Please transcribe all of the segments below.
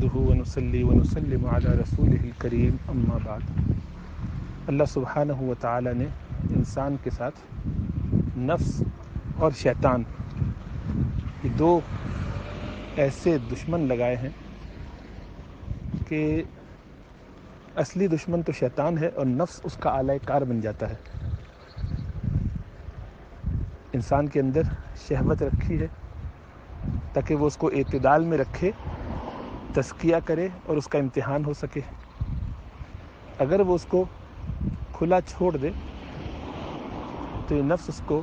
نحمده ونصلي ونسلم على رسوله الكریم اما بعد۔ اللہ سبحانہ و تعالی نے انسان کے ساتھ نفس اور شیطان یہ دو ایسے دشمن لگائے ہیں کہ اصلی دشمن تو شیطان ہے اور نفس اس کا آلہ کار بن جاتا ہے۔ انسان کے اندر شہوت رکھی ہے تاکہ وہ اس کو اعتدال میں رکھے، تزکیہ کرے اور اس کا امتحان ہو سکے۔ اگر وہ اس کو کھلا چھوڑ دے تو یہ نفس اس کو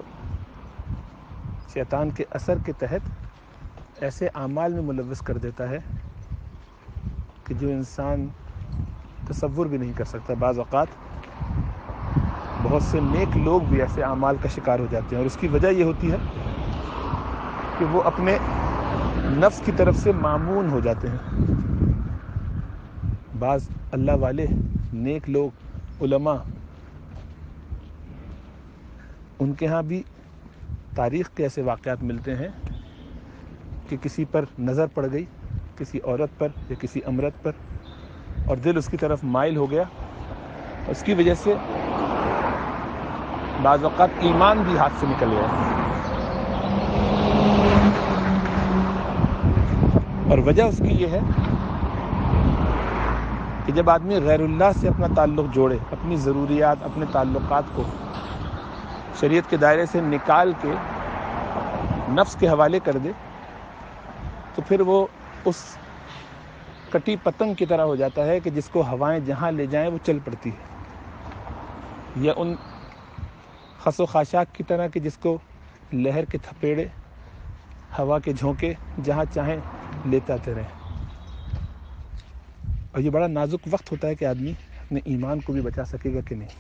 شیطان کے اثر کے تحت ایسے اعمال میں ملوث کر دیتا ہے کہ جو انسان تصور بھی نہیں کر سکتا۔ بعض اوقات بہت سے نیک لوگ بھی ایسے اعمال کا شکار ہو جاتے ہیں، اور اس کی وجہ یہ ہوتی ہے کہ وہ اپنے نفس کی طرف سے مامون ہو جاتے ہیں۔ بعض اللہ والے نیک لوگ، علماء، ان کے ہاں بھی تاریخ کے ایسے واقعات ملتے ہیں کہ کسی پر نظر پڑ گئی، کسی عورت پر یا کسی امرت پر، اور دل اس کی طرف مائل ہو گیا، اس کی وجہ سے بعض اوقات ایمان بھی ہاتھ سے نکل گیا۔ اور وجہ اس کی یہ ہے کہ جب آدمی غیر اللہ سے اپنا تعلق جوڑے، اپنی ضروریات، اپنے تعلقات کو شریعت کے دائرے سے نکال کے نفس کے حوالے کر دے، تو پھر وہ اس کٹی پتنگ کی طرح ہو جاتا ہے کہ جس کو ہوائیں جہاں لے جائیں وہ چل پڑتی ہے، یا ان خس و خاشاک کی طرح کہ جس کو لہر کے تھپیڑے، ہوا کے جھونکے جہاں چاہیں لیتا رہے۔ اور یہ بڑا نازک وقت ہوتا ہے کہ آدمی اپنے ایمان کو بھی بچا سکے گا کہ نہیں۔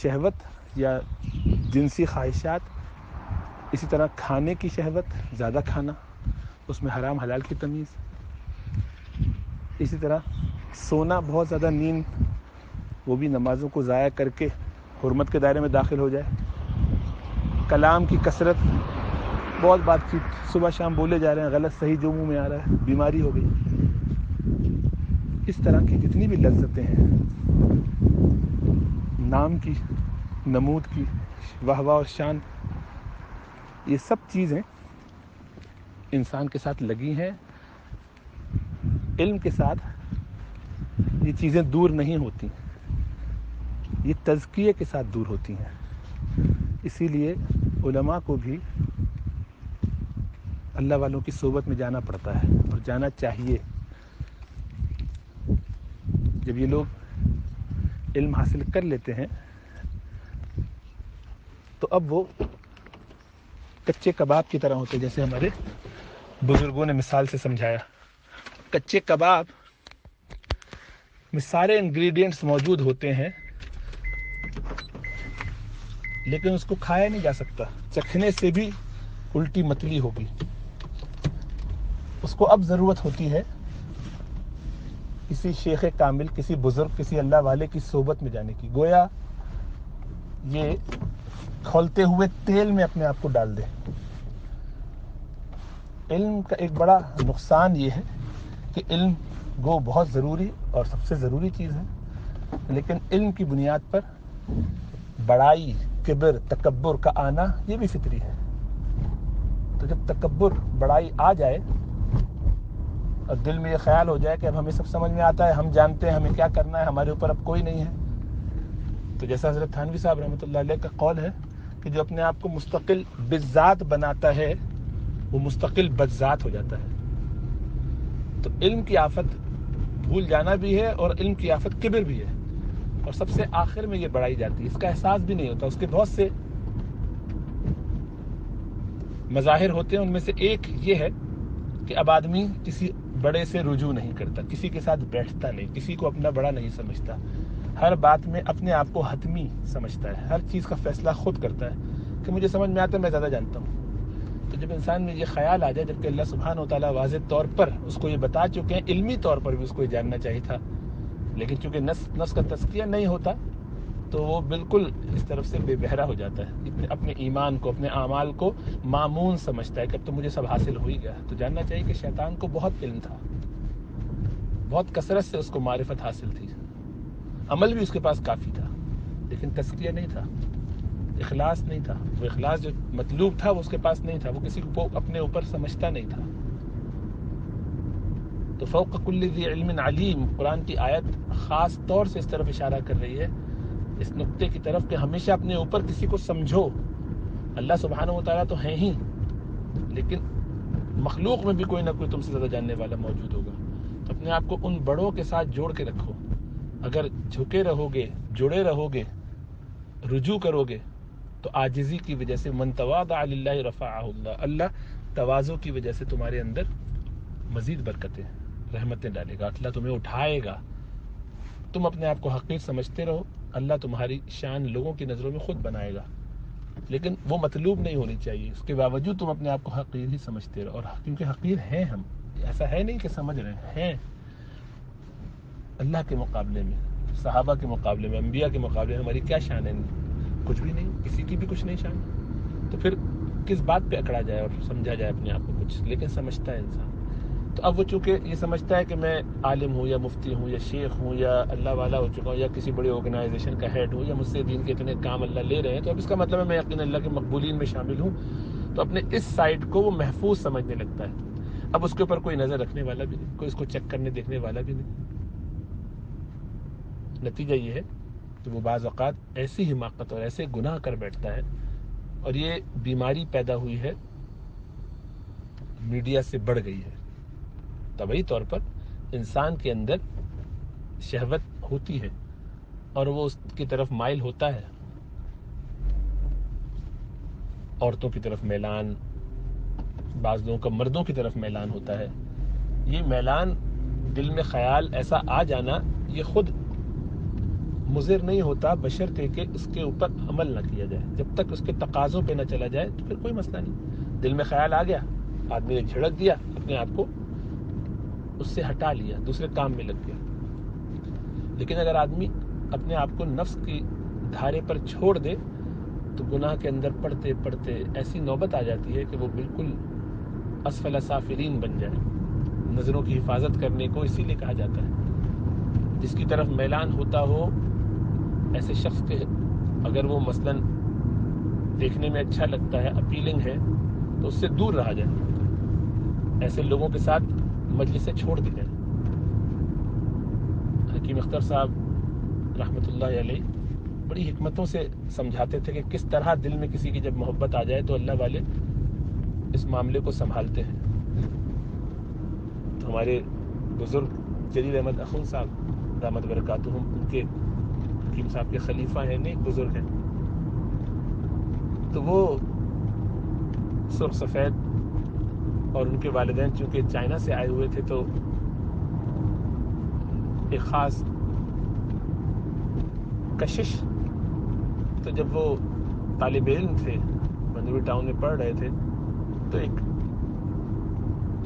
شہوت یا جنسی خواہشات، اسی طرح کھانے کی شہوت، زیادہ کھانا، اس میں حرام حلال کی تمیز، اسی طرح سونا، بہت زیادہ نیند، وہ بھی نمازوں کو ضائع کر کے حرمت کے دائرے میں داخل ہو جائے۔ کلام کی کثرت، بہت بات چیت، صبح شام بولے جا رہے ہیں، غلط صحیح جو منہ میں آ رہا ہے، بیماری ہو گئی۔ اس طرح کی جتنی بھی لذتیں ہیں، نام کی، نمود کی، واہ واہ اور شان، یہ سب چیزیں انسان کے ساتھ لگی ہیں۔ علم کے ساتھ یہ چیزیں دور نہیں ہوتی، یہ تزکیے کے ساتھ دور ہوتی ہیں۔ اسی لیے علماء کو بھی اللہ والوں کی صحبت میں جانا پڑتا ہے، اور جانا چاہیے۔ جب یہ لوگ علم حاصل کر لیتے ہیں تو اب وہ کچے کباب کی طرح ہوتے ہیں، جیسے ہمارے بزرگوں نے مثال سے سمجھایا۔ کچے کباب میں سارے انگریڈینٹس موجود ہوتے ہیں، لیکن اس کو کھایا نہیں جا سکتا، چکھنے سے بھی الٹی متلی ہوگی۔ اس کو اب ضرورت ہوتی ہے کسی شیخ کامل، کسی بزرگ، کسی اللہ والے کی صحبت میں جانے کی، گویا یہ کھولتے ہوئے تیل میں اپنے آپ کو ڈال دے۔ علم کا ایک بڑا نقصان یہ ہے کہ علم گو بہت ضروری اور سب سے ضروری چیز ہے، لیکن علم کی بنیاد پر بڑائی، کبر، تکبر کا آنا یہ بھی فطری ہے۔ تو جب تکبر، بڑائی آ جائے اور دل میں یہ خیال ہو جائے کہ اب ہمیں سب سمجھ میں آتا ہے، ہم جانتے ہیں ہمیں کیا کرنا ہے، ہمارے اوپر اب کوئی نہیں ہے، تو جیسا حضرت تھانوی صاحب رحمۃ اللہ علیہ کا قول ہے کہ جو اپنے آپ کو مستقل بالذات بناتا ہے وہ مستقل بذات ہو جاتا ہے۔ تو علم کی آفت بھول جانا بھی ہے، اور علم کی آفت کبر بھی ہے، اور سب سے آخر میں یہ بڑھائی جاتی ہے، اس کا احساس بھی نہیں ہوتا۔ اس کے بہت سے مظاہر ہوتے ہیں، ان میں سے ایک یہ ہے کہ اب آدمی کسی بڑے سے رجوع نہیں کرتا، کسی کے ساتھ بیٹھتا نہیں، کسی کو اپنا بڑا نہیں سمجھتا، ہر بات میں اپنے آپ کو حتمی سمجھتا ہے، ہر چیز کا فیصلہ خود کرتا ہے کہ مجھے سمجھ میں آتا ہے، میں زیادہ جانتا ہوں۔ تو جب انسان میں یہ خیال آ جائے، جبکہ اللہ سبحانہ و تعالیٰ واضح طور پر اس کو یہ بتا چکے ہیں، علمی طور پر بھی اس کو یہ جاننا چاہیے تھا، لیکن چونکہ نفس کا تزکیہ نہیں ہوتا، تو وہ بالکل اس طرف سے بے بہرا ہو جاتا ہے، اپنے ایمان کو، اپنے اعمال کو معمون سمجھتا ہے کہ اب تو مجھے سب حاصل ہو ہی گیا۔ تو جاننا چاہیے کہ شیطان کو بہت علم تھا، بہت کثرت سے اس کو معرفت حاصل تھی، عمل بھی اس کے پاس کافی تھا، لیکن تزکیہ نہیں تھا، اخلاص نہیں تھا۔ وہ اخلاص جو مطلوب تھا وہ اس کے پاس نہیں تھا، وہ کسی کو اپنے اوپر سمجھتا نہیں تھا۔ تو فوق کل ذی علم علیم، قرآن کی آیت خاص طور سے اس طرف اشارہ کر رہی ہے، اس نقطے کی طرف کہ ہمیشہ اپنے اوپر کسی کو سمجھو۔ اللہ سبحانہ و تعالیٰ تو ہیں ہی، لیکن مخلوق میں بھی کوئی نہ کوئی تم سے زیادہ جاننے والا موجود ہوگا۔ تو اپنے آپ کو ان بڑوں کے ساتھ جوڑ کے رکھو۔ اگر جھکے رہو گے، جڑے رہو گے، رجوع کرو گے، تو عاجزی کی وجہ سے من تواضع للہ رفعہ اللہ، اللہ تواضع کی وجہ سے تمہارے اندر مزید برکتیں، رحمتیں ڈالے گا، اللہ تمہیں اٹھائے گا۔ تم اپنے آپ کو حقیر سمجھتے رہو، اللہ تمہاری شان لوگوں کی نظروں میں خود بنائے گا، لیکن وہ مطلوب نہیں ہونی چاہیے۔ اس کے باوجود تم اپنے آپ کو حقیر ہی سمجھتے رہو، اور کیونکہ حقیر ہیں ہم، ایسا ہے نہیں کہ سمجھ رہے ہیں اللہ کے مقابلے میں، صحابہ کے مقابلے میں، انبیاء کے مقابلے میں ہماری کیا شان ہے؟ کچھ بھی نہیں، کسی کی بھی کچھ نہیں شان۔ تو پھر کس بات پہ اکڑا جائے اور سمجھا جائے اپنے آپ کو کچھ؟ لیکن سمجھتا ہے انسان۔ تو اب وہ چونکہ یہ سمجھتا ہے کہ میں عالم ہوں یا مفتی ہوں یا شیخ ہوں یا اللہ والا ہو چکا ہوں یا کسی بڑی آرگنائزیشن کا ہیڈ ہوں یا مجھ سے دین کے اتنے کام اللہ لے رہے ہیں، تو اب اس کا مطلب ہے میں یقین اللہ کے مقبولین میں شامل ہوں۔ تو اپنے اس سائڈ کو وہ محفوظ سمجھنے لگتا ہے، اب اس کے اوپر کوئی نظر رکھنے والا بھی نہیں، کوئی اس کو چیک کرنے دیکھنے والا بھی نہیں۔ نتیجہ یہ ہے کہ وہ بعض اوقات ایسی حماقت اور ایسے گناہ کر بیٹھتا ہے، اور یہ بیماری پیدا ہوئی ہے، میڈیا سے بڑھ گئی ہے۔ طبعی طور پر انسان کے اندر شہوت ہوتی ہے اور وہ اس کی طرف مائل ہوتا ہے، عورتوں کی طرف میلان، بعض لوگوں کا مردوں کی طرف میلان ہوتا ہے۔ یہ میلان، دل میں خیال ایسا آ جانا، یہ خود مضر نہیں ہوتا بشرطے کہ اس کے اوپر عمل نہ کیا جائے۔ جب تک اس کے تقاضوں پہ نہ چلا جائے تو پھر کوئی مسئلہ نہیں۔ دل میں خیال آ گیا، آدمی نے جھڑک دیا، اپنے آپ کو اس سے ہٹا لیا، دوسرے کام میں لگ گیا۔ لیکن اگر آدمی اپنے آپ کو نفس کی دھارے پر چھوڑ دے تو گناہ کے اندر پڑھتے پڑھتے ایسی نوبت آ جاتی ہے کہ وہ بالکل اسفل سافلین بن جائے۔ نظروں کی حفاظت کرنے کو اسی لیے کہا جاتا ہے، جس کی طرف میلان ہوتا ہو ایسے شخص کے، اگر وہ مثلاً دیکھنے میں اچھا لگتا ہے، اپیلنگ ہے، تو اس سے دور رہا جائے، ایسے لوگوں کے ساتھ مجلس سے چھوڑ دی جائے۔ حکیم اختر صاحب رحمۃ اللہ علیہ بڑی حکمتوں سے سمجھاتے تھے کہ کس طرح دل میں کسی کی جب محبت آ جائے تو اللہ والے اس معاملے کو سنبھالتے ہیں۔ تو ہمارے بزرگ جلیل احمد اخون صاحب رحمت برکاتہم، ان کے حکیم صاحب کے خلیفہ ہیں، نیک بزرگ ہیں، تو وہ سرخ سفید، اور ان کے والدین چونکہ چائنا سے آئے ہوئے تھے تو ایک خاص کشش، تو جب وہ طالب علم تھے، مندوی ٹاؤن میں پڑھ رہے تھے، تو ایک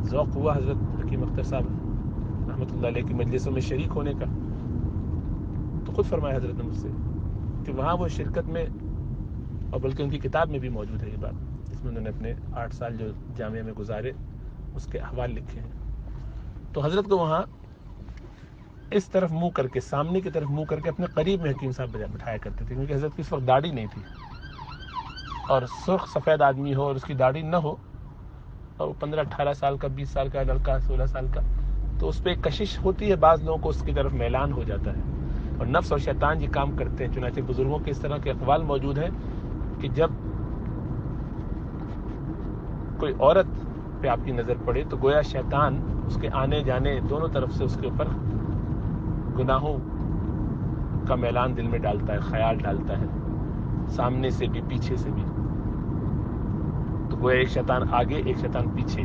ذوق ہوا حضرت حکیم اختر صاحب رحمۃ اللہ علیہ کی مجلسوں میں شریک ہونے کا۔ تو خود فرمایا حضرت نے مجھ سے کہ وہاں وہ شرکت میں، اور بلکہ ان کی کتاب میں بھی موجود ہے یہ بات، جس میں انہوں نے اپنے 8 سال جو جامعہ میں گزارے اس کے احوال لکھے ہیں، تو حضرت کو وہاں اس طرف منہ کر کے، سامنے کی طرف منہ کر کے اپنے قریب میں حکیم صاحب بٹھایا کرتے تھے، کیونکہ حضرت کی اس وقت داڑھی نہیں تھی، اور سرخ سفید آدمی ہو اور اس کی داڑھی نہ ہو، اور 15-18 سال کا، 20 سال کا لڑکا، 16 سال کا، تو اس پہ ایک کشش ہوتی ہے، بعض لوگوں کو اس کی طرف میلان ہو جاتا ہے، اور نفس اور شیطان یہ کام کرتے ہیں۔ چنانچہ بزرگوں کے اس طرح کے اقوال موجود ہیں کہ جب کوئی عورت پہ آپ کی نظر پڑے تو گویا شیطان اس کے آنے جانے دونوں طرف سے اس کے اوپر گناہوں کا میلان دل میں ڈالتا ہے، خیال ڈالتا ہے، سامنے سے بھی پیچھے سے بھی۔ تو گویا ایک شیطان آگے، ایک شیطان پیچھے۔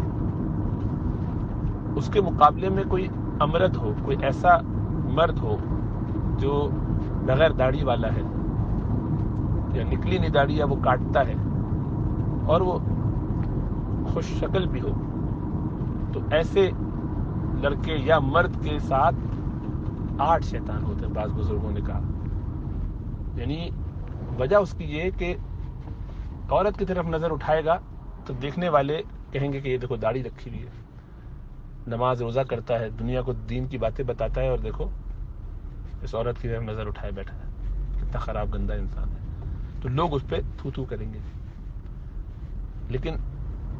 اس کے مقابلے میں کوئی امرد ہو، کوئی ایسا مرد ہو جو بغیر داڑھی والا ہے، یا نکلی نہیں داڑھی، یا وہ کاٹتا ہے، اور وہ خوش شکل بھی ہو، تو ایسے لڑکے یا مرد کے ساتھ 8 شیطان ہوتے ہیں، بعض بزرگوں نے کہا۔ یعنی وجہ اس کی یہ کہ عورت کی طرف نظر اٹھائے گا تو دیکھنے والے کہیں گے کہ یہ دیکھو داڑھی رکھی ہوئی ہے, نماز روزہ کرتا ہے, دنیا کو دین کی باتیں بتاتا ہے, اور دیکھو اس عورت کی طرف نظر اٹھائے بیٹھا ہے, کتنا خراب گندا انسان ہے. تو لوگ اس پہ تھو تھو کریں گے. لیکن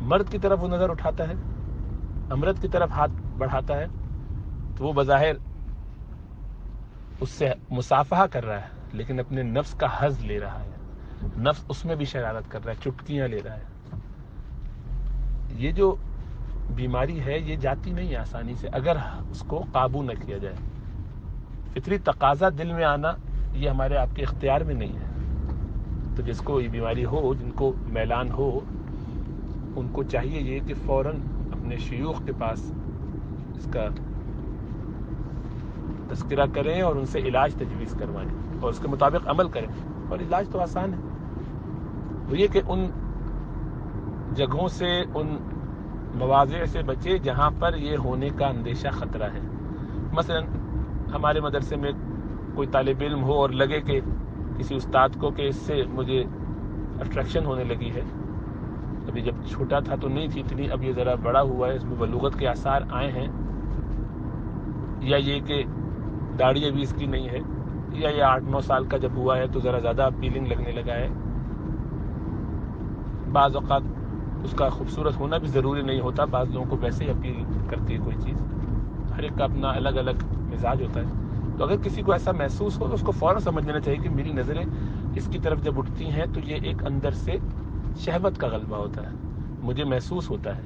مرد کی طرف وہ نظر اٹھاتا ہے, امرت کی طرف ہاتھ بڑھاتا ہے, تو وہ بظاہر اس سے مصافحہ کر رہا ہے, لیکن اپنے نفس کا حظ لے رہا ہے, نفس اس میں بھی شرارت کر رہا ہے, چٹکیاں لے رہا ہے. یہ جو بیماری ہے یہ جاتی نہیں آسانی سے اگر اس کو قابو نہ کیا جائے. فطری تقاضا دل میں آنا یہ ہمارے آپ کے اختیار میں نہیں ہے. تو جس کو یہ بیماری ہو, جن کو میلان ہو, ان کو چاہیے یہ کہ فوراً اپنے شیوخ کے پاس اس کا تذکرہ کریں اور ان سے علاج تجویز کروائیں اور اس کے مطابق عمل کریں. اور علاج تو آسان ہے, وہ یہ کہ ان جگہوں سے, ان مواضع سے بچے جہاں پر یہ ہونے کا اندیشہ خطرہ ہے. مثلا ہمارے مدرسے میں کوئی طالب علم ہو اور لگے کہ کسی استاد کو کہ اس سے مجھے اٹریکشن ہونے لگی ہے, ابھی جب چھوٹا تھا تو نہیں تھی اتنی, اب یہ ذرا بڑا ہوا ہے, اس میں بلوغت کے آثار آئے ہیں, یا یہ کہ داڑھی ابھی اس کی نہیں ہے, یا یہ 8-9 سال کا جب ہوا ہے تو ذرا زیادہ اپیلنگ لگنے لگا ہے. بعض اوقات اس کا خوبصورت ہونا بھی ضروری نہیں ہوتا, بعض لوگوں کو ویسے ہی اپیل کرتی ہے کوئی چیز, ہر ایک کا اپنا الگ الگ مزاج ہوتا ہے. تو اگر کسی کو ایسا محسوس ہو تو اس کو فوراً سمجھ لینا چاہیے کہ میری نظریں اس کی طرف جب اٹھتی ہیں تو یہ ایک اندر سے شہوت کا غلبہ ہوتا ہے, مجھے محسوس ہوتا ہے.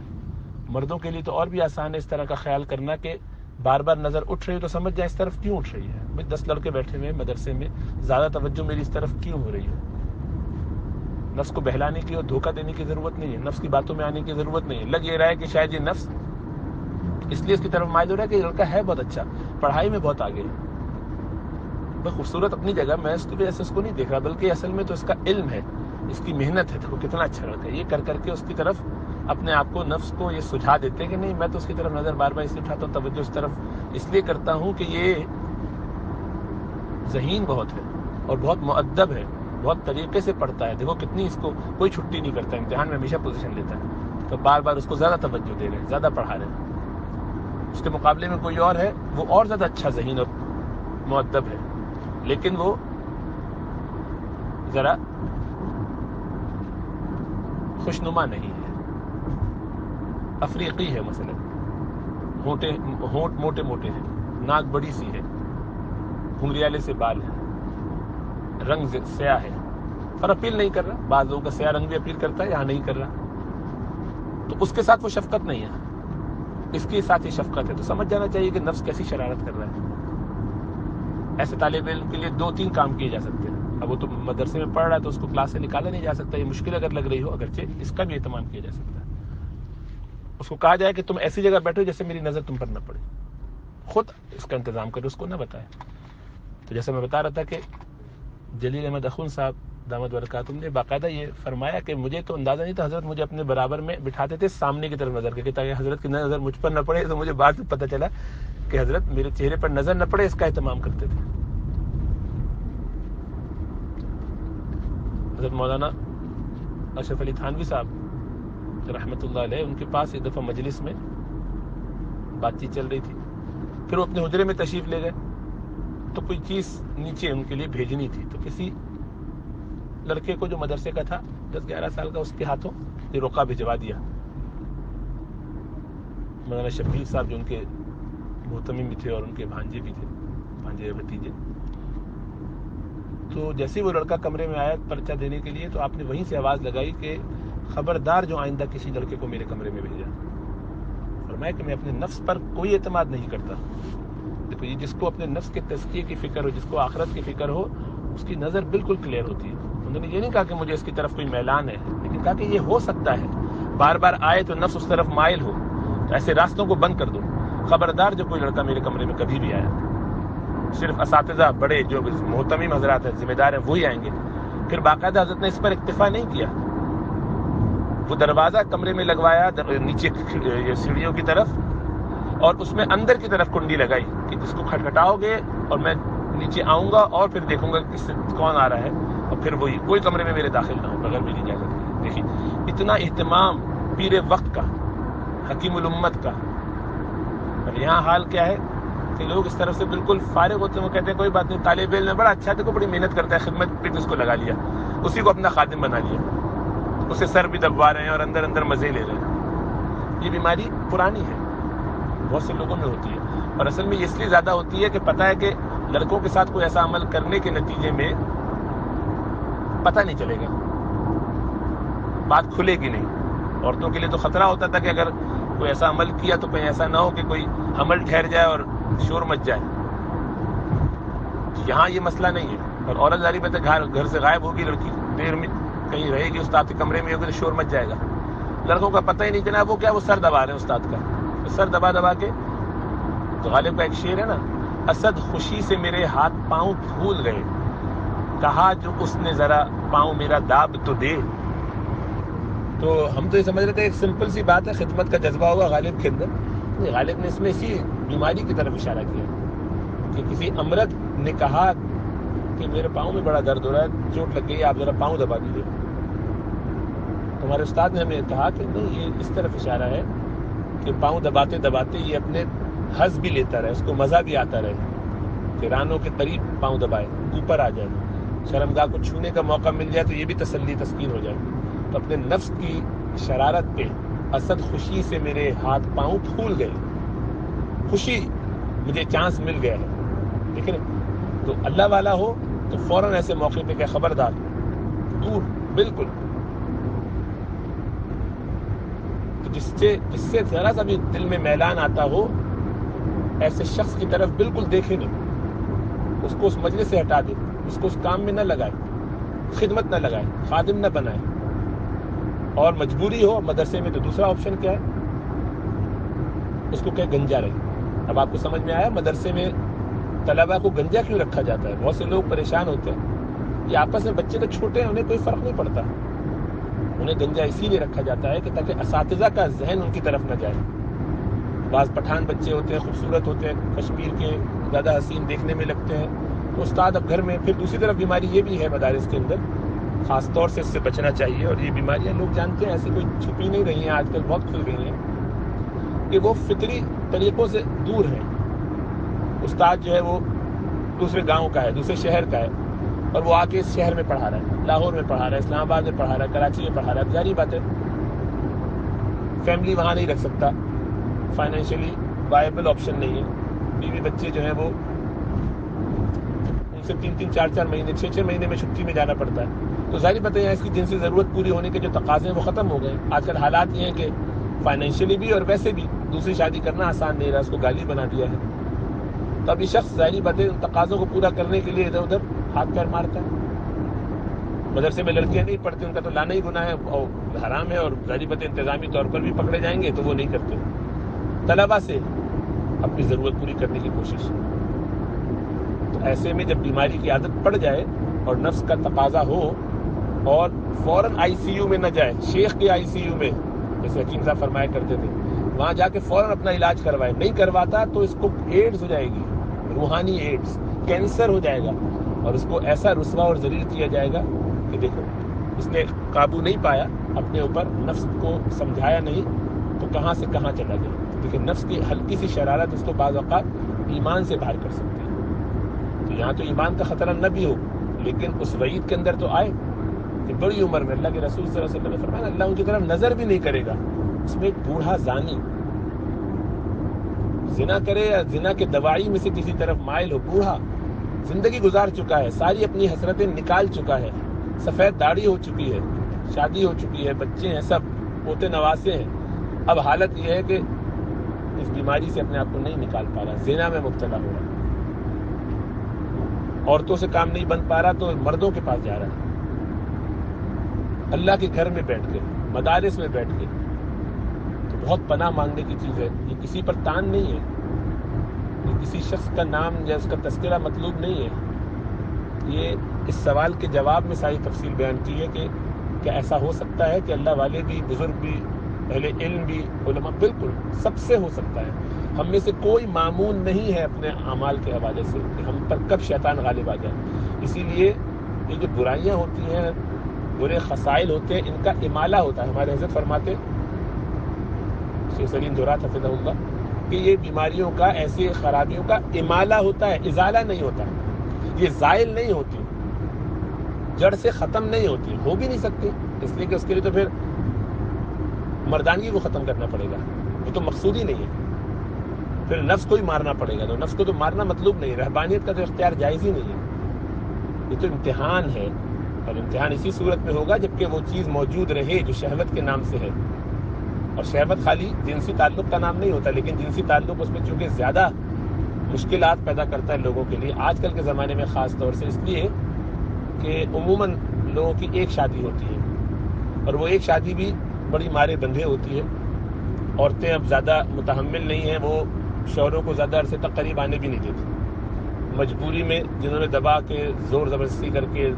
مردوں کے لیے تو اور بھی آسان ہے اس طرح کا خیال کرنا کہ بار بار نظر اٹھ رہی ہے تو سمجھ جائے اس طرف کیوں اٹھ رہی ہے. 10 لڑکے بیٹھے ہوئے مدرسے میں, زیادہ توجہ میری اس طرف کیوں ہو رہی ہے. نفس کو بہلانے کی اور دھوکہ دینے کی ضرورت نہیں ہے, نفس کی باتوں میں آنے کی ضرورت نہیں ہے. لگ یہ رہا ہے کہ شاید یہ نفس اس لیے اس کی طرف مائل ہو رہا ہے کہ یہ لڑکا ہے بہت اچھا, پڑھائی میں بہت آگے ہے, بہت خوبصورت اپنی جگہ, میں اس کی وجہ سے اس کو نہیں دیکھ رہا, بلکہ اصل میں تو اس کا علم ہے, اس کی محنت ہے, دیکھو کتنا اچھا لڑکا ہے. یہ کر کر کے اس کی طرف اپنے آپ کو, نفس کو یہ سجھا دیتے ہیں کہ نہیں میں تو اس کی طرف نظر بار بار اس لیے اٹھاتا ہوں, توجہ اس طرف اس لیے کرتا ہوں کہ یہ ذہین بہت ہے اور بہت مؤدب ہے, بہت طریقے سے پڑھتا ہے, دیکھو کتنی اس کو کوئی چھٹی نہیں کرتا, امتحان میں ہمیشہ پوزیشن لیتا ہے, تو بار بار اس کو زیادہ توجہ دے رہے ہیں, زیادہ پڑھا رہے ہیں. اس کے مقابلے میں کوئی اور ہے, وہ اور زیادہ اچھا ذہین اور مؤدب ہے, لیکن وہ ذرا خوشنما نہیں ہے, افریقی ہے مثلا, ہونٹ موٹے موٹے ہیں, ناک بڑی سی ہے, گھنگریالے سے بال ہے, رنگ سیاہ ہے, اور اپیل نہیں کر رہا. بعض لوگوں کا سیاہ رنگ بھی اپیل کرتا ہے, یہاں نہیں کر رہا, تو اس کے ساتھ وہ شفقت نہیں ہے, اس کے ساتھ ہی شفقت ہے. تو سمجھ جانا چاہیے کہ نفس کیسی شرارت کر رہا ہے. ایسے طالب علم کے لیے 2-3 کام کیے جا سکتے ہیں. اب وہ تو مدرسے میں پڑھ رہا ہے تو اس کو کلاس سے نکالا نہیں جا سکتا, یہ مشکل اگر لگ رہی ہو, اگرچہ اس کا بھی اہتمام کیا جا سکتا ہے. اس کو کہا جائے کہ تم ایسی جگہ بیٹھو جیسے میری نظر تم پر نہ پڑے, خود اس کا انتظام کرو, اس کو نہ بتائے. تو جیسے میں بتا رہا تھا کہ جلیل احمد اخون صاحب دامت برکاتہم نے باقاعدہ یہ فرمایا کہ مجھے تو اندازہ نہیں تھا, حضرت مجھے اپنے برابر میں بٹھاتے تھے سامنے کی طرف نظر کر کے, تاکہ حضرت کی نظر مجھ پر نہ پڑے. تو مجھے بعد میں پتہ چلا کہ حضرت میرے چہرے پر نظر نہ پڑے اس کا اہتمام کرتے تھے. حضرت مولانا اشرف علی تھانوی صاحب رحمۃ اللہ علیہ, ان کے پاس ایک دفعہ مجلس میں بات چیت چل رہی تھی, پھر وہ اپنے حجرے میں تشریف لے گئے, تو کوئی چیز نیچے ان کے لیے بھیجنی تھی, تو کسی لڑکے کو جو مدرسے کا تھا 10-11 سال کا, اس کے ہاتھوں یہ رقعہ بھجوا دیا. مولانا شبیر صاحب جو ان کے محتمم بھی تھے اور ان کے بھانجے بھی تھے, بھانجے بھتیجے, تو جیسے وہ لڑکا کمرے میں آیا پرچہ دینے کے لیے, تو آپ نے وہیں سے آواز لگائی کہ خبردار جو آئندہ کسی لڑکے کو میرے کمرے میں بھیجا. فرمایا کہ میں اپنے نفس پر کوئی اعتماد نہیں کرتا. دیکھو یہ جس کو اپنے نفس کے تزکیے کی فکر ہو, جس کو آخرت کی فکر ہو, اس کی نظر بالکل کلیئر ہوتی ہے. انہوں نے یہ نہیں کہا کہ مجھے اس کی طرف کوئی میلان ہے, لیکن کہا کہ یہ ہو سکتا ہے, بار بار آئے تو نفس اس طرف مائل ہو, تو ایسے راستوں کو بند کر دو. خبردار جو کوئی لڑکا میرے کمرے میں کبھی بھی آیا, صرف اساتذہ بڑے جو محتمم حضرات ہیں, ذمہ دار ہیں, وہی آئیں گے. پھر باقاعدہ حضرت نے اس پر اکتفا نہیں کیا, وہ دروازہ کمرے میں لگوایا نیچے سیڑھیوں کی طرف, اور اس میں اندر کی طرف کنڈی لگائی کہ جس کو کھٹکھٹاؤ گے اور میں نیچے آؤں گا اور پھر دیکھوں گا کہ کون آ رہا ہے، اور پھر وہی کوئی کمرے میں میرے داخل نہ ہو بغیر میری اجازت کے۔ دیکھیے اتنا اہتمام پیر وقت کا، حکیم الامت کا، اور یہاں حال کیا ہے کہ لوگ اس طرف سے بالکل فارغ ہوتے ہیں، وہ کہتے ہیں کوئی بات نہیں، طالب علم بڑا اچھا ہے، بڑی محنت کرتا ہے، خدمت پہ اس کو لگا لیا، اسی کو اپنا خادم بنا لیا، اسے سر بھی دبوا رہے ہیں اور اندر اندر مزے لے رہے ہیں۔ یہ بیماری پرانی ہے، بہت سے لوگوں میں ہوتی ہے، اور اصل میں اس لیے زیادہ ہوتی ہے کہ پتہ ہے کہ لڑکوں کے ساتھ کوئی ایسا عمل کرنے کے نتیجے میں پتہ نہیں چلے گا، بات کھلے گی نہیں۔ عورتوں کے لیے تو خطرہ ہوتا تھا کہ اگر کوئی ایسا عمل کیا تو کہیں ایسا نہ ہو کہ کوئی حمل ٹھہر جائے اور شور مچ جائے۔ یہاں یہ مسئلہ نہیں ہے، اور عورت ظاہر بات ہے گھر سے غائب ہوگی، لڑکی دیر میں کہیں رہے گی، استاد کے کمرے میں ہوگی تو شور مچ جائے گا، لڑکوں کا پتہ ہی نہیں چلا وہ کیا، وہ سر دبا رہے ہیں استاد کا، سر دبا دبا کے۔ تو غالب کا ایک شعر ہے نا، اسد خوشی سے میرے ہاتھ پاؤں پھول گئے، کہا جو اس نے ذرا پاؤں میرا داب تو دے۔ تو ہم تو یہ سمجھ رہے تھے ایک سمپل سی بات ہے، خدمت کا جذبہ ہوگا غالب کے اندر، غالب نے اس میں اسی بیماری کی طرف اشارہ کیا کہ کسی امرد نے کہا کہ میرے پاؤں میں بڑا درد ہو رہا ہے، چوٹ لگ گئی، آپ ذرا پاؤں دبا دیجیے۔ ہمارے استاد نے ہمیں کہا کہ نہیں، یہ اس طرف اشارہ ہے کہ پاؤں دباتے دباتے یہ اپنے حظ بھی لیتا رہے، اس کو مزہ بھی آتا رہے کہ رانوں کے قریب پاؤں دبائے، اوپر آ جائے، شرمگاہ کو چھونے کا موقع مل جائے تو یہ بھی تسلی تسکین ہو جائے۔ تو اپنے نفس کی شرارت پہ اسد خوشی سے میرے ہاتھ پاؤں پھول گئے، خوشی مجھے چانس مل گیا ہے، ٹھیک ہے۔ تو اللہ والا ہو تو فوراً ایسے موقع پہ کہ خبردار، دور بالکل، تو جس سے ذرا سا بھی دل میں میلان آتا ہو ایسے شخص کی طرف بالکل دیکھے نہیں، اس کو اس مجلس سے ہٹا دے، اس کو اس کام میں نہ لگائے، خدمت نہ لگائے، خادم نہ بنائے، اور مجبوری ہو مدرسے میں تو دوسرا آپشن کیا ہے، اس کو کہ گنجا رہے۔ اب آپ کو سمجھ میں آیا مدرسے میں طلبہ کو گنجا کیوں رکھا جاتا ہے؟ بہت سے لوگ پریشان ہوتے ہیں، یہ آپس میں بچے تو چھوٹے ہیں، انہیں کوئی فرق نہیں پڑتا، انہیں گنجا اسی لیے رکھا جاتا ہے کہ تاکہ اساتذہ کا ذہن ان کی طرف نہ جائے۔ بعض پٹھان بچے ہوتے ہیں، خوبصورت ہوتے ہیں، کشمیر کے زیادہ حسین دیکھنے میں لگتے ہیں، تو استاد اب گھر میں، پھر دوسری طرف بیماری یہ بھی ہے مدارس کے اندر، خاص طور سے اس سے بچنا چاہیے، اور یہ بیماریاں لوگ جانتے ہیں، ایسی کوئی چھپی نہیں رہی ہیں، آج کل بہت کھل گئی ہیں، کہ وہ فطری طریقوں سے دور ہیں۔ استاد جو ہے وہ دوسرے گاؤں کا ہے، دوسرے شہر کا ہے، اور وہ آ کے اس شہر میں پڑھا رہا ہے، لاہور میں پڑھا رہا ہے، اسلام آباد میں پڑھا رہا ہے، کراچی میں پڑھا رہا ہے، ظاہری بات ہے فیملی وہاں نہیں رکھ سکتا، فائنینشلی وائبل آپشن نہیں ہے، بیوی بچے جو ہیں وہ ان سے 3-3 4-4 مہینے 6-6 مہینے میں چھٹی میں جانا پڑتا ہے، تو ظاہری بات ہے اس کی جن سے ضرورت پوری ہونے کے جو تقاضے ہیں وہ ختم ہو گئے۔ آج کل حالات یہ ہیں کہ فائنینشلی بھی اور ویسے بھی دوسری شادی کرنا آسان نہیں رہا، اس کو گالی بنا دیا ہے، تو اب یہ شخص ظاہری بات ہے ان تقاضوں کو پورا کرنے کے لیے ادھر ادھر ہاتھ پیر مارتا ہے۔ مدرسے میں لڑکیاں نہیں پڑھتی، ان کا تو لانا ہی گناہ ہے اور حرام ہے، اور ظاہری بات انتظامی طور پر بھی پکڑے جائیں گے تو وہ نہیں کرتے۔ طلبہ سے اپنی ضرورت پوری کرنے کی کوشش، تو ایسے میں جب بیماری کی عادت پڑ جائے اور نفس کا تقاضا ہو، اور فوراً آئی سی یو میں نہ جائے، شیخ کے آئی سی یو میں جیسے حکیم صاحب فرمایا کرتے تھے، وہاں جا کے فوراً اپنا علاج کروائے، نہیں کرواتا تو اس کو ایڈز ہو جائے گی، روحانی ایڈز، کینسر ہو جائے گا، اور اس کو ایسا رسوا اور ذلیل کیا جائے گا کہ دیکھو اس نے قابو نہیں پایا اپنے اوپر، نفس کو سمجھایا نہیں تو کہاں سے کہاں چلا گیا۔ لیکن نفس کی ہلکی سی شرارت اس کو بعض اوقات ایمان سے باہر کر سکتی ہے، تو یہاں تو ایمان کا خطرہ نہ بھی ہو، لیکن اس وعید کے اندر تو آئے کہ بڑی عمر میں اللہ کے رسول صلی اللہ علیہ وسلم نے فرمایا اللہ ان کی طرف نظر بھی نہیں کرے گا۔ اس میں ایک بوڑھا زانی زنا کرے یا زنا کے دوائی میں سے کسی طرف مائل ہو، بوڑھا زندگی گزار چکا ہے، ساری اپنی حسرتیں نکال چکا ہے، سفید داڑھی ہو چکی ہے، شادی ہو چکی ہے، بچے ہیں، سب پوتے نواسے ہیں، اب حالت یہ ہے کہ اس بیماری سے اپنے آپ کو نہیں نکال پا رہا، زنا میں مبتلا ہو رہا ہے، عورتوں سے کام نہیں بن پا رہا تو مردوں کے پاس جا رہا ہے، اللہ کے گھر میں بیٹھ کے، مدارس میں بیٹھ کے، تو بہت پناہ مانگنے کی چیز ہے۔ یہ کسی پر تان نہیں ہے، یہ کسی شخص کا نام یا اس کا تذکرہ مطلوب نہیں ہے، یہ اس سوال کے جواب میں ساری تفصیل بیان کی ہے کہ کیا ایسا ہو سکتا ہے کہ اللہ والے بھی، بزرگ بھی، اہل علم بھی، علماء، بالکل سب سے ہو سکتا ہے، ہم میں سے کوئی معمون نہیں ہے اپنے اعمال کے حوالے سے کہ ہم پر کب شیطان غالب آ جائے. اسی لیے یہ جو برائیاں ہوتی ہیں، برے خصائل ہوتے ہیں، ان کا امالہ ہوتا ہے. ہمارے حضرت فرماتے شیخ سلیم دورات حفظہ اللہ کہ یہ بیماریوں کا، ایسی خرابیوں کا امالہ ہوتا ہے، ازالہ نہیں ہوتا ہے. یہ زائل نہیں ہوتی، جڑ سے ختم نہیں ہوتی، ہو بھی نہیں سکتی. اس لیے کہ اس کے لیے تو پھر مردانگی کو ختم کرنا پڑے گا، وہ تو مقصود ہی نہیں ہے. پھر نفس کو ہی مارنا پڑے گا، تو نفس کو تو مارنا مطلوب نہیں ہے. رہبانیت کا تو اختیار جائز ہی نہیں ہے. یہ تو امتحان ہے، اور امتحان اسی صورت میں ہوگا جبکہ وہ چیز موجود رہے جو شہوت کے نام سے ہے. اور شہوت خالی جنسی تعلق کا نام نہیں ہوتا، لیکن جنسی تعلق اس میں چونکہ زیادہ مشکلات پیدا کرتا ہے لوگوں کے لیے آج کل کے زمانے میں، خاص طور سے اس لیے کہ عموماً لوگوں کی ایک شادی ہوتی ہے، اور وہ ایک شادی بھی بڑی مارے بندھے ہوتی ہے. عورتیں اب زیادہ متحمل نہیں ہیں، وہ شوہروں کو زیادہ عرصے تک قریب آنے بھی نہیں دیتی. مجبوری میں جنہوں نے دبا کے زور زبردستی کر کے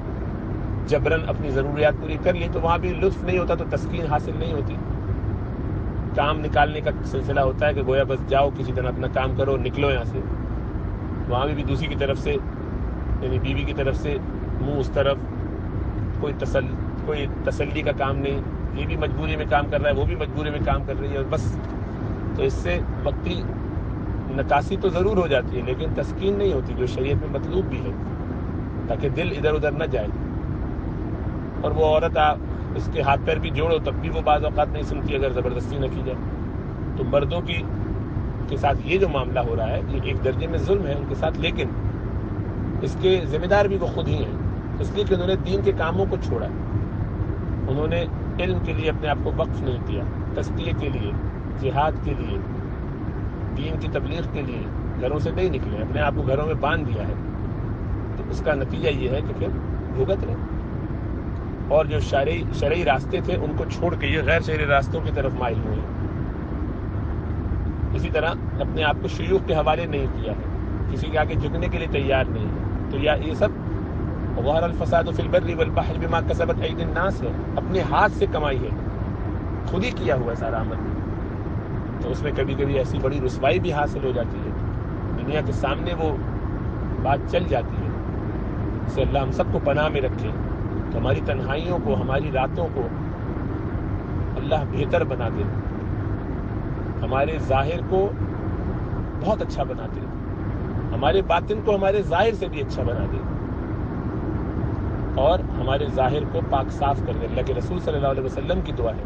جبراً اپنی ضروریات پوری کر لی، تو وہاں بھی لطف نہیں ہوتا، تو تسکین حاصل نہیں ہوتی. کام نکالنے کا سلسلہ ہوتا ہے کہ گویا بس جاؤ کسی طرح اپنا کام کرو، نکلو یہاں سے. وہاں بھی دوسری کی طرف سے، یعنی بیوی کی طرف سے منہ اس طرف، کوئی تسلی کا کام نہیں. یہ بھی مجبوری میں کام کر رہا ہے، وہ بھی مجبوری میں کام کر رہی ہے، اور بس. تو اس سے وقتی نکاسی تو ضرور ہو جاتی ہے، لیکن تسکین نہیں ہوتی جو شریعت میں مطلوب بھی ہے، تاکہ دل ادھر ادھر نہ جائے. اور وہ عورت اس کے ہاتھ پیر بھی جوڑو تب بھی وہ بعض اوقات نہیں سنتی اگر زبردستی نہ کی جائے. تو مردوں کے ساتھ یہ جو معاملہ ہو رہا ہے یہ ایک درجے میں ظلم ہے ان کے ساتھ، لیکن اس کے ذمہ دار بھی وہ خود ہی ہیں، اس لیے کہ انہوں نے دین کے کاموں کو چھوڑا. انہوں نے علم کے لیے اپنے آپ کو وقف نہیں کیا، تزکیے کے لیے، جہاد کے لیے، دین کی تبلیغ کے لیے گھروں سے نہیں نکلے، اپنے آپ کو گھروں میں باندھ دیا ہے. تو اس کا نتیجہ یہ ہے کہ پھر بھگت رہے. اور جو شرعی راستے تھے ان کو چھوڑ کے یہ غیر شرعی راستوں کی طرف مائل ہوئے. اسی طرح اپنے آپ کو شیوخ کے حوالے نہیں کیا ہے، کسی کے آگے جھکنے کے لیے تیار نہیں ہے. تو یہ سب ظہر الفساد فی البر والبحر بما کسبت ایدی الناس ہے، اپنے ہاتھ سے کمائی ہے، خود ہی کیا ہوا ہے سارا عمل. تو اس میں کبھی کبھی ایسی بڑی رسوائی بھی حاصل ہو جاتی ہے، دنیا کے سامنے وہ بات چل جاتی ہے. اس سے اللہ ہم سب کو پناہ میں رکھے، تو ہماری تنہائیوں کو، ہماری راتوں کو اللہ بہتر بنا دے، ہمارے ظاہر کو بہت اچھا بنا دے، ہمارے باطن کو ہمارے ظاہر سے بھی اچھا بنا دے، اور ہمارے ظاہر کو پاک صاف کر دے. اللہ کے رسول صلی اللہ علیہ وسلم کی دعا ہے.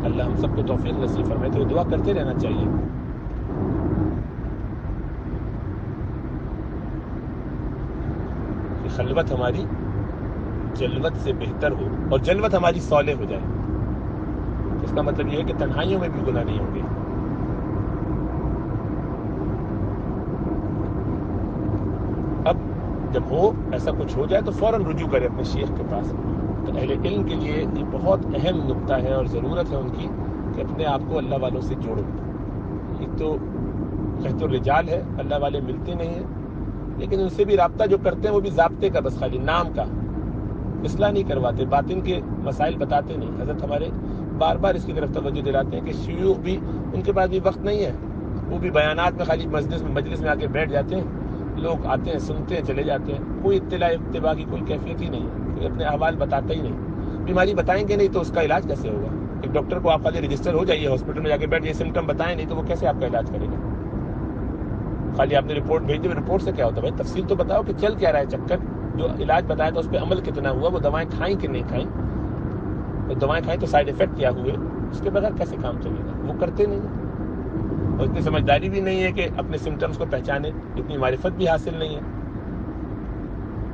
اللہ ہم سب کو توفیق نصیب فرمائے. تو دعا کرتے رہنا چاہیے. کہ خلوت ہماری جلوت سے بہتر ہو، اور جلوت ہماری صالح ہو جائے. اس کا مطلب یہ ہے کہ تنہائیوں میں بھی گناہ نہیں ہوں گے. اب جب ہو ایسا کچھ ہو جائے تو فوراً رجوع کرے اپنے شیخ کے پاس. تو اہل علم کے لیے یہ بہت اہم نقطہ ہے اور ضرورت ہے ان کی کہ اپنے آپ کو اللہ والوں سے جوڑو. ایک تو قحط الرجال ہے، اللہ والے ملتے نہیں ہیں، لیکن ان سے بھی رابطہ جو کرتے ہیں وہ بھی ضابطے کا، بس خالی نام کا، اصلاح نہیں کرواتے، باطن کے مسائل بتاتے نہیں. حضرت ہمارے بار بار اس کی طرف توجہ دلاتے ہیں کہ شیوخ بھی ان کے پاس بھی وقت نہیں ہے، وہ بھی بیانات میں خالی مجلس میں آ کے بیٹھ جاتے ہیں، لوگ آتے ہیں سنتے ہیں چلے جاتے ہیں، کوئی اطلاع اتباع کی کوئی کیفیت ہی نہیں ہے، کوئی اپنے احوال بتاتا ہی نہیں. بیماری بتائیں گے نہیں تو اس کا علاج کیسے ہوگا؟ ایک ڈاکٹر کو آپ خالی رجسٹر ہو جائیے ہاسپٹل میں جا کے بیٹھ جائیے، سمٹم بتائیں نہیں تو وہ کیسے آپ کا علاج کرے گا؟ خالی آپ نے رپورٹ بھیج دی، رپورٹ سے کیا ہوتا ہے بھائی؟ تفصیل تو بتاؤ کہ چل کیا رہا ہے چکر. جو علاج بتایا تھا اس پہ عمل کتنا ہوا، وہ دوائیں کھائیں کہ نہیں کھائیں، وہ دوائیں کھائیں تو سائیڈ افیکٹ کیا ہوئے، اس کے بغیر کیسے کام چلے گا؟ وہ کرتے نہیں ہیں. اور اتنی سمجھداری بھی نہیں ہے کہ اپنے سمٹمز کو پہچانے، اتنی معرفت بھی حاصل نہیں ہے.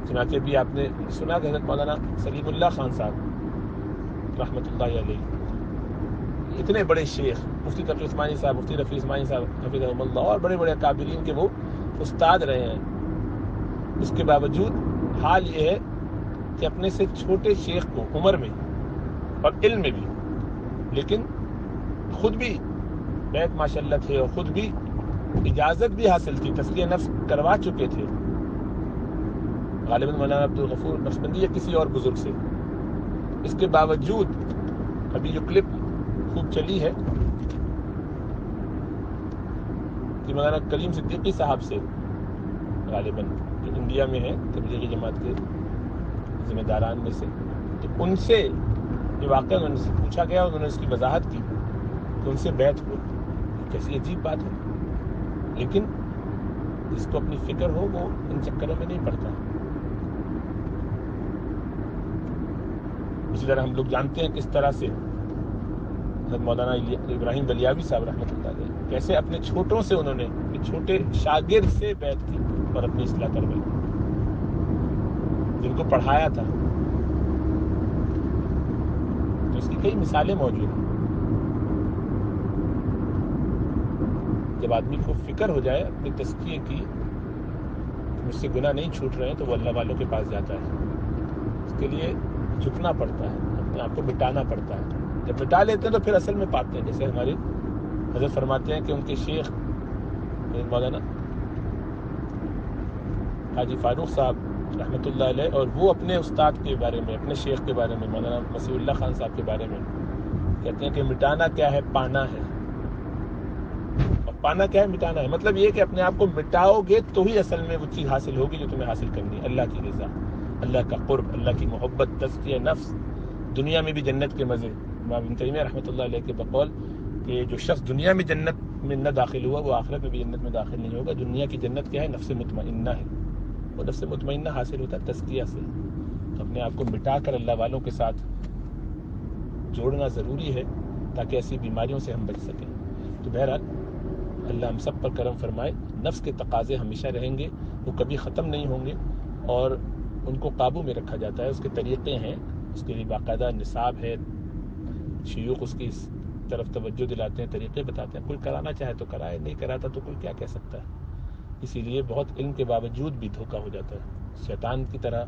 چنانچہ بھی آپ نے سنا کہ حضرت مولانا سلیم اللہ خان صاحب رحمۃ اللہ علیہ، اتنے بڑے شیخ، مفتی تقی عثمانی صاحب، مفتی رفیع عثمانی صاحب حفظہم اللہ، اور بڑے بڑے اکابرین کے وہ استاد رہے ہیں. اس کے باوجود حال یہ ہے کہ اپنے سے چھوٹے شیخ کو عمر میں اور علم میں بھی، لیکن خود بھی بیت ماشاءاللہ تھے اور خود بھی اجازت بھی حاصل تھی، تزکیہ نفس کروا چکے تھے غالباً مولانا عبدالغفور نقشبندی یا کسی اور بزرگ سے. اس کے باوجود ابھی جو کلپ خوب چلی ہے کہ مولانا کلیم صدیقی صاحب سے غالباً جو انڈیا میں ہیں تبلیغی جماعت کے ذمہ داران میں سے، تو ان سے یہ واقعہ ان سے پوچھا گیا اور انہوں نے اس کی وضاحت کی کہ ان سے بیعت ہو، کیسی عجیب بات ہے. لیکن جس کو اپنی فکر ہو وہ ان چکروں میں نہیں پڑتا. اسی طرح ہم لوگ جانتے ہیں کس طرح سے حضرت مولانا ابراہیم دلیاوی صاحب رحمۃ اللہ علیہ کیسے اپنے چھوٹوں سے انہوں نے چھوٹے شاگرد سے بیعت کی اور اپنی اصلاح کروائی، جن کو پڑھایا تھا. تو اس کی کئی مثالیں موجود ہیں. جب آدمی کو فکر ہو جائے اپنے تزکیے کی، مجھ سے گناہ نہیں چھوٹ رہے ہیں، تو وہ اللہ والوں کے پاس جاتا ہے. اس کے لیے جھکنا پڑتا ہے، اپنے آپ کو مٹانا پڑتا ہے. جب مٹا لیتے ہیں تو پھر اصل میں پاتے ہیں. جیسے ہمارے حضرت فرماتے ہیں کہ ان کے شیخ مولانا حاجی فاروق صاحب رحمۃ اللہ علیہ، اور وہ اپنے استاد کے بارے میں، اپنے شیخ کے بارے میں، مولانا مسیح اللہ خان صاحب کے بارے میں کہتے ہیں کہ مٹانا کیا ہے؟ پانا ہے. اور پانا کیا ہے؟ مٹانا ہے. مطلب یہ کہ اپنے آپ کو مٹاؤ گے تو ہی اصل میں وہ چیز حاصل ہوگی جو تمہیں حاصل کرنی ہے، اللہ کی رضا، اللہ کا قرب، اللہ کی محبت، تزکیہ نفس، دنیا میں بھی جنت کے مزے. امام ابن تیمیہ رحمۃ اللہ علیہ کے بقول کہ جو شخص دنیا میں جنت میں نہ داخل ہوا وہ آخرت میں بھی جنت میں داخل نہیں ہوگا. دنیا کی جنت کیا ہے؟ نفس مطمئنہ ہے. وہ نفس مطمئنہ حاصل ہوتا ہے تزکیہ سے. تو اپنے آپ کو مٹا کر اللہ والوں کے ساتھ جوڑنا ضروری ہے تاکہ ایسی بیماریوں سے ہم بچ سکیں. تو بہرحال اللہ ہم سب پر کرم فرمائے. نفس کے تقاضے ہمیشہ رہیں گے، وہ کبھی ختم نہیں ہوں گے، اور ان کو قابو میں رکھا جاتا ہے. اس کے طریقے ہیں، اس کے لیے باقاعدہ نصاب ہے، شیوخ اس کی اس طرف توجہ دلاتے ہیں، طریقے بتاتے ہیں. کوئی کرانا چاہے تو کرائے، نہیں کراتا تو کوئی کیا کہہ سکتا ہے. اسی لیے بہت علم کے باوجود بھی دھوکہ ہو جاتا ہے. شیطان کی طرح،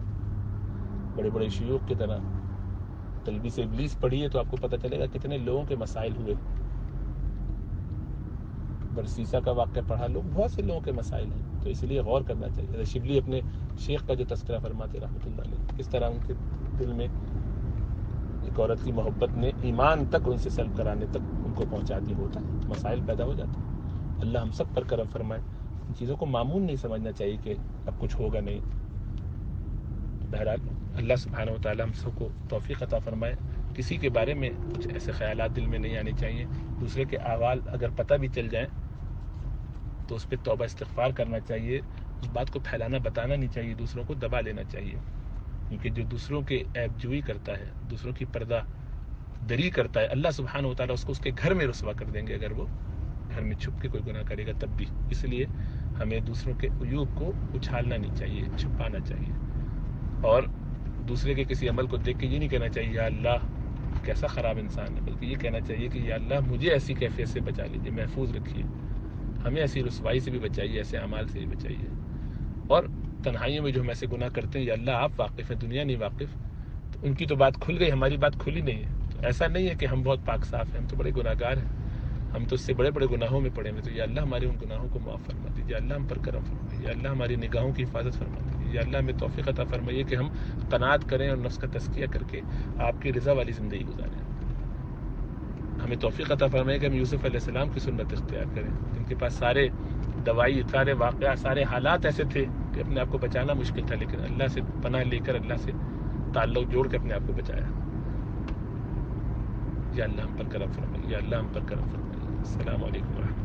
بڑے بڑے شیوخ کی طرح تلبیس ابلیس پڑھیے تو آپ کو پتہ چلے گا کتنے لوگوں کے مسائل ہوئے. برسیسا کا واقعہ پڑھا لو، بہت سے لوگوں کے مسائل ہیں. تو اس لیے غور کرنا چاہیے. شبلی اپنے شیخ کا جو تذکرہ فرماتے رحمۃ اللہ علیہ، کس طرح ان کے دل میں ایک عورت کی محبت نے ایمان تک ان سے سلب کرانے تک ان کو پہنچا دی. ہوتا ہے، مسائل پیدا ہو جاتے ہیں. اللہ ہم سب پر کرم فرمائے. ان چیزوں کو معمول نہیں سمجھنا چاہیے کہ اب کچھ ہوگا نہیں. بہرحال اللہ سبحانہ و تعالی ہم سب کو توفیق عطا فرمائے. کسی کے بارے میں کچھ ایسے خیالات دل میں نہیں آنے چاہیے. دوسرے کے احوال اگر پتہ بھی چل جائیں تو اس پہ توبہ استغفار کرنا چاہیے. اس بات کو پھیلانا بتانا نہیں چاہیے، دوسروں کو دبا لینا چاہیے. کیونکہ جو دوسروں کے عیب جوئی کرتا ہے، دوسروں کی پردہ دری کرتا ہے، اللہ سبحانہ و تعالیٰ اس کو اس کے گھر میں رسوا کر دیں گے اگر وہ گھر میں چھپ کے کوئی گناہ کرے گا تب بھی. اس لیے ہمیں دوسروں کے عیوب کو اچھالنا نہیں چاہیے، چھپانا چاہیے. اور دوسرے کے کسی عمل کو دیکھ کے یہ نہیں کہنا چاہیے یا اللہ کیسا خراب انسان ہے، بلکہ یہ کہنا چاہیے کہ یا اللہ مجھے ایسی کیفیت سے بچا لیجیے، محفوظ رکھیے، ہمیں ایسی رسوائی سے بھی بچائیے، ایسے اعمال سے بھی بچائیے. اور تنہائیوں میں جو ہم ایسے گناہ کرتے ہیں، یا اللہ آپ واقف ہیں، دنیا نہیں واقف. تو ان کی تو بات کھل گئی، ہماری بات کھلی نہیں ہے. تو ایسا نہیں ہے کہ ہم بہت پاک صاف ہیں، ہم تو بڑے گناہ گار ہیں، ہم تو اس سے بڑے بڑے گناہوں میں پڑے ہوئے. تو یا اللہ ہمارے ان گناہوں کو معاف فرما دیجیے، اللہ ہم پر کرم فرمائیے، یا اللہ ہماری نگاہوں کی حفاظت فرما دیجیے، یا اللہ ہمیں توفیق عطا فرمائیے کہ ہم قناعت کریں اور نفس کا تزکیہ کر کے آپ کی رضا والی زندگی گزاریں. ہمیں توفیق عطا فرمائے کہ ہم یوسف علیہ السلام کی سنت اختیار کریں، جن کے پاس سارے دوائی، سارے واقعات، سارے حالات ایسے تھے کہ اپنے آپ کو بچانا مشکل تھا، لیکن اللہ سے پناہ لے کر اللہ سے تعلق جوڑ کے اپنے آپ کو بچایا. یا اللہ ہم پر کرم فرمائیے، یا اللہ ہم پر کرم فرمائیے. السلام علیکم ورحمۃ اللہ.